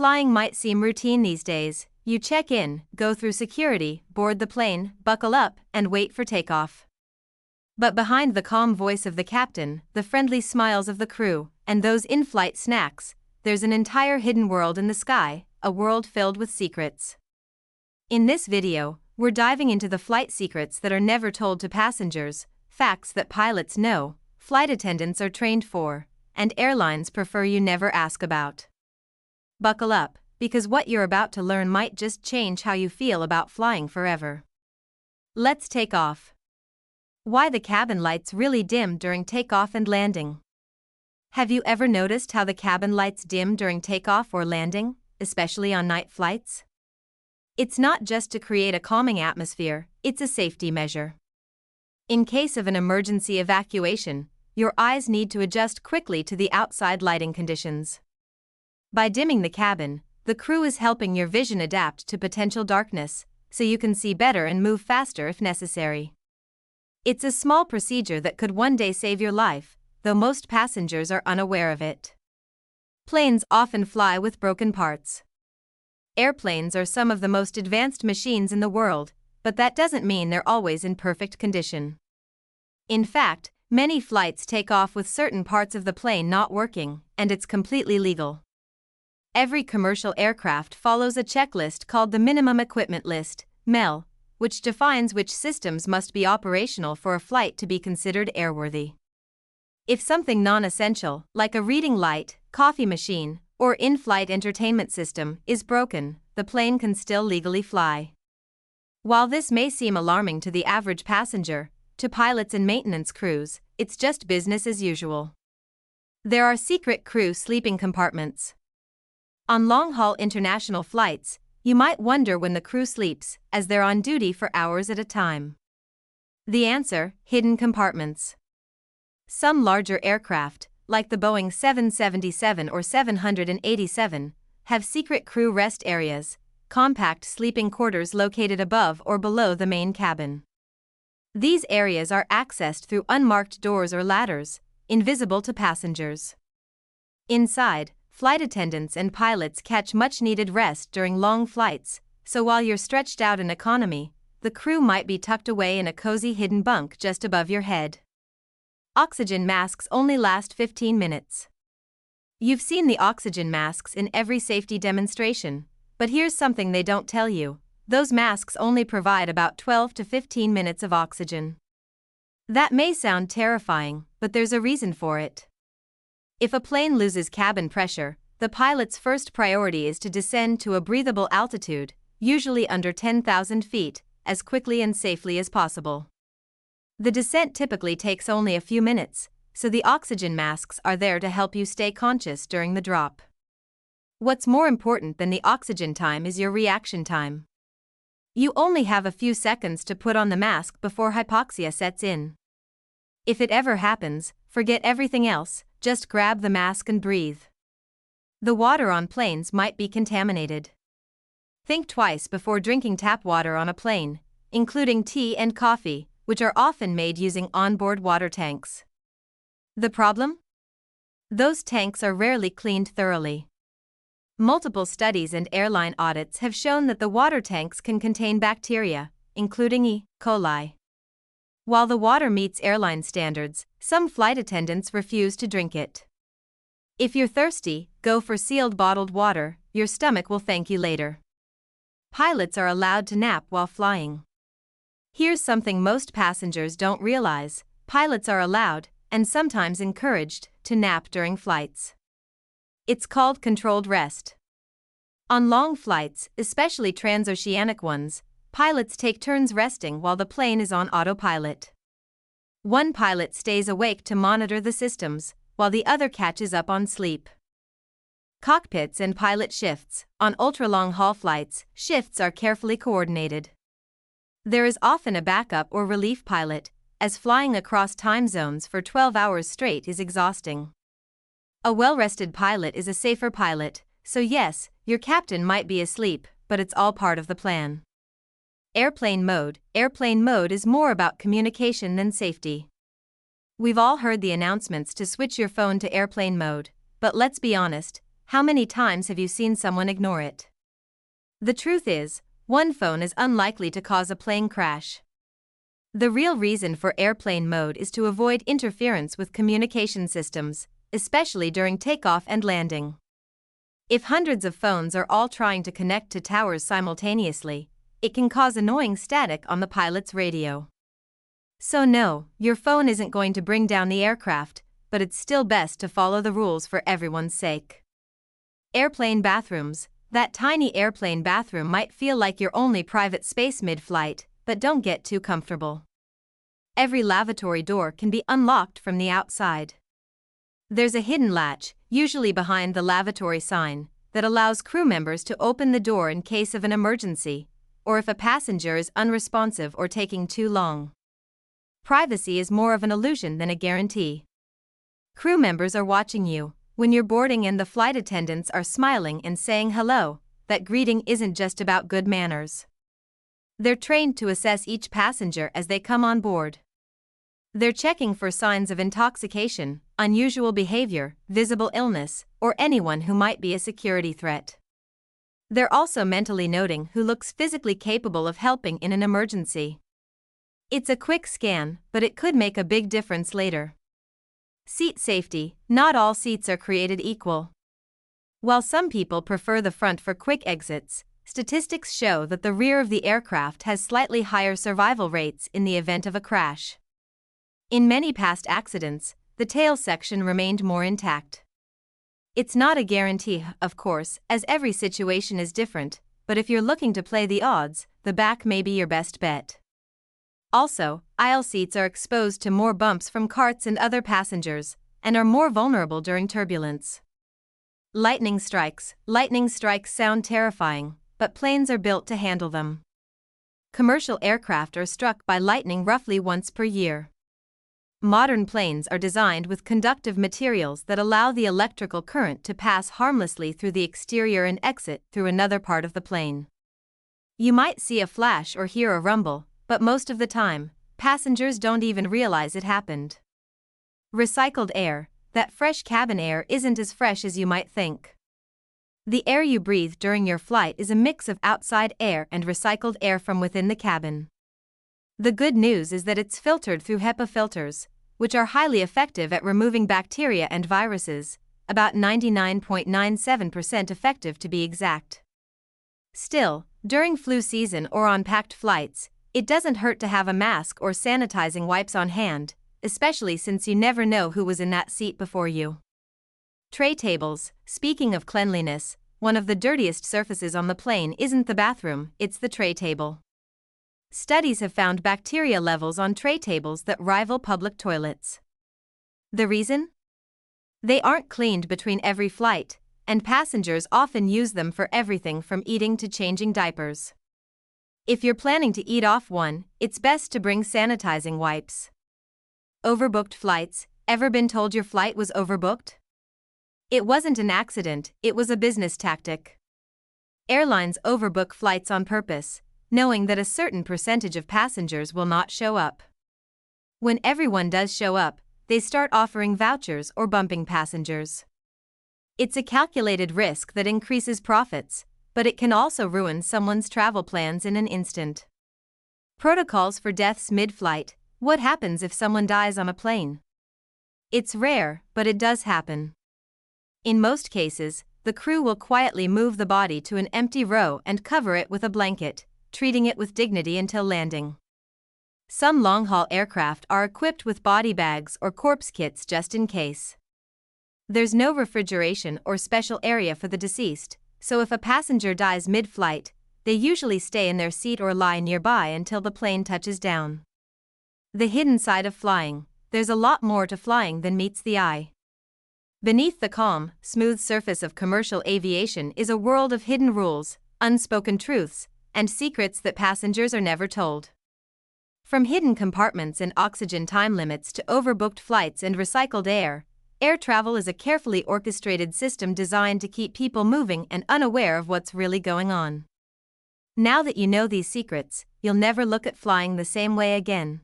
Flying might seem routine these days. You check in, go through security, board the plane, buckle up, and wait for takeoff. But behind the calm voice of the captain, the friendly smiles of the crew, and those in-flight snacks, there's an entire hidden world in the sky, a world filled with secrets. In this video, we're diving into the flight secrets that are never told to passengers, facts that pilots know, flight attendants are trained for, and airlines prefer you never ask about. Buckle up, because what you're about to learn might just change how you feel about flying forever. Let's take off. Why the cabin lights really dim during takeoff and landing. Have you ever noticed how the cabin lights dim during takeoff or landing, especially on night flights? It's not just to create a calming atmosphere, it's a safety measure. In case of an emergency evacuation, your eyes need to adjust quickly to the outside lighting conditions. By dimming the cabin, the crew is helping your vision adapt to potential darkness, so you can see better and move faster if necessary. It's a small procedure that could one day save your life, though most passengers are unaware of it. Planes often fly with broken parts. Airplanes are some of the most advanced machines in the world, but that doesn't mean they're always in perfect condition. In fact, many flights take off with certain parts of the plane not working, and it's completely legal. Every commercial aircraft follows a checklist called the Minimum Equipment List, MEL, which defines which systems must be operational for a flight to be considered airworthy. If something non-essential, like a reading light, coffee machine, or in-flight entertainment system, is broken, the plane can still legally fly. While this may seem alarming to the average passenger, to pilots and maintenance crews, it's just business as usual. There are secret crew sleeping compartments. On long-haul international flights, you might wonder when the crew sleeps, as they're on duty for hours at a time. The answer: hidden compartments. Some larger aircraft, like the Boeing 777 or 787, have secret crew rest areas, compact sleeping quarters located above or below the main cabin. These areas are accessed through unmarked doors or ladders, invisible to passengers. Inside, flight attendants and pilots catch much-needed rest during long flights, so while you're stretched out in economy, the crew might be tucked away in a cozy hidden bunk just above your head. Oxygen masks only last 15 minutes. You've seen the oxygen masks in every safety demonstration, but here's something they don't tell you: those masks only provide about 12 to 15 minutes of oxygen. That may sound terrifying, but there's a reason for it. If a plane loses cabin pressure, the pilot's first priority is to descend to a breathable altitude, usually under 10,000 feet, as quickly and safely as possible. The descent typically takes only a few minutes, so the oxygen masks are there to help you stay conscious during the drop. What's more important than the oxygen time is your reaction time. You only have a few seconds to put on the mask before hypoxia sets in. If it ever happens, forget everything else, just grab the mask and breathe. The water on planes might be contaminated. Think twice before drinking tap water on a plane, including tea and coffee, which are often made using onboard water tanks. The problem? Those tanks are rarely cleaned thoroughly. Multiple studies and airline audits have shown that the water tanks can contain bacteria, including E. coli. While the water meets airline standards, some flight attendants refuse to drink it. If you're thirsty, go for sealed bottled water, your stomach will thank you later. Pilots are allowed to nap while flying. Here's something most passengers don't realize: pilots are allowed, and sometimes encouraged, to nap during flights. It's called controlled rest. On long flights, especially transoceanic ones, pilots take turns resting while the plane is on autopilot. One pilot stays awake to monitor the systems, while the other catches up on sleep. Cockpits and pilot shifts. On ultra-long haul flights, shifts are carefully coordinated. There is often a backup or relief pilot, as flying across time zones for 12 hours straight is exhausting. A well-rested pilot is a safer pilot, so yes, your captain might be asleep, but it's all part of the plan. Airplane mode. Airplane mode is more about communication than safety. We've all heard the announcements to switch your phone to airplane mode, but let's be honest, how many times have you seen someone ignore it? The truth is, one phone is unlikely to cause a plane crash. The real reason for airplane mode is to avoid interference with communication systems, especially during takeoff and landing. If hundreds of phones are all trying to connect to towers simultaneously, it can cause annoying static on the pilot's radio. So no, your phone isn't going to bring down the aircraft, but it's still best to follow the rules for everyone's sake. Airplane bathrooms. That tiny airplane bathroom might feel like your only private space mid-flight, but don't get too comfortable. Every lavatory door can be unlocked from the outside. There's a hidden latch, usually behind the lavatory sign, that allows crew members to open the door in case of an emergency, or if a passenger is unresponsive or taking too long. Privacy is more of an illusion than a guarantee. Crew members are watching you. When you're boarding and the flight attendants are smiling and saying hello, that greeting isn't just about good manners. They're trained to assess each passenger as they come on board. They're checking for signs of intoxication, unusual behavior, visible illness, or anyone who might be a security threat. They're also mentally noting who looks physically capable of helping in an emergency. It's a quick scan, but it could make a big difference later. Seat safety. Not all seats are created equal. While some people prefer the front for quick exits, statistics show that the rear of the aircraft has slightly higher survival rates in the event of a crash. In many past accidents, the tail section remained more intact. It's not a guarantee, of course, as every situation is different, but if you're looking to play the odds, the back may be your best bet. Also, aisle seats are exposed to more bumps from carts and other passengers, and are more vulnerable during turbulence. Lightning strikes. Lightning strikes sound terrifying, but planes are built to handle them. Commercial aircraft are struck by lightning roughly once per year. Modern planes are designed with conductive materials that allow the electrical current to pass harmlessly through the exterior and exit through another part of the plane. You might see a flash or hear a rumble, but most of the time, passengers don't even realize it happened. Recycled air. That fresh cabin air isn't as fresh as you might think. The air you breathe during your flight is a mix of outside air and recycled air from within the cabin. The good news is that it's filtered through HEPA filters, which are highly effective at removing bacteria and viruses, about 99.97% effective to be exact. Still, during flu season or on packed flights, it doesn't hurt to have a mask or sanitizing wipes on hand, especially since you never know who was in that seat before you. Tray tables. Speaking of cleanliness, one of the dirtiest surfaces on the plane isn't the bathroom, it's the tray table. Studies have found bacteria levels on tray tables that rival public toilets. The reason? They aren't cleaned between every flight, and passengers often use them for everything from eating to changing diapers. If you're planning to eat off one, it's best to bring sanitizing wipes. Overbooked flights. Ever been told your flight was overbooked? It wasn't an accident, it was a business tactic. Airlines overbook flights on purpose, knowing that a certain percentage of passengers will not show up. When everyone does show up, they start offering vouchers or bumping passengers. It's a calculated risk that increases profits, but it can also ruin someone's travel plans in an instant. Protocols for deaths mid-flight. What happens if someone dies on a plane? It's rare, but it does happen. In most cases, the crew will quietly move the body to an empty row and cover it with a blanket, treating it with dignity until landing. Some long-haul aircraft are equipped with body bags or corpse kits just in case. There's no refrigeration or special area for the deceased, so if a passenger dies mid-flight, they usually stay in their seat or lie nearby until the plane touches down. The hidden side of flying. There's a lot more to flying than meets the eye. Beneath the calm, smooth surface of commercial aviation is a world of hidden rules, unspoken truths, and secrets that passengers are never told. From hidden compartments and oxygen time limits to overbooked flights and recycled air, air travel is a carefully orchestrated system designed to keep people moving and unaware of what's really going on. Now that you know these secrets, you'll never look at flying the same way again.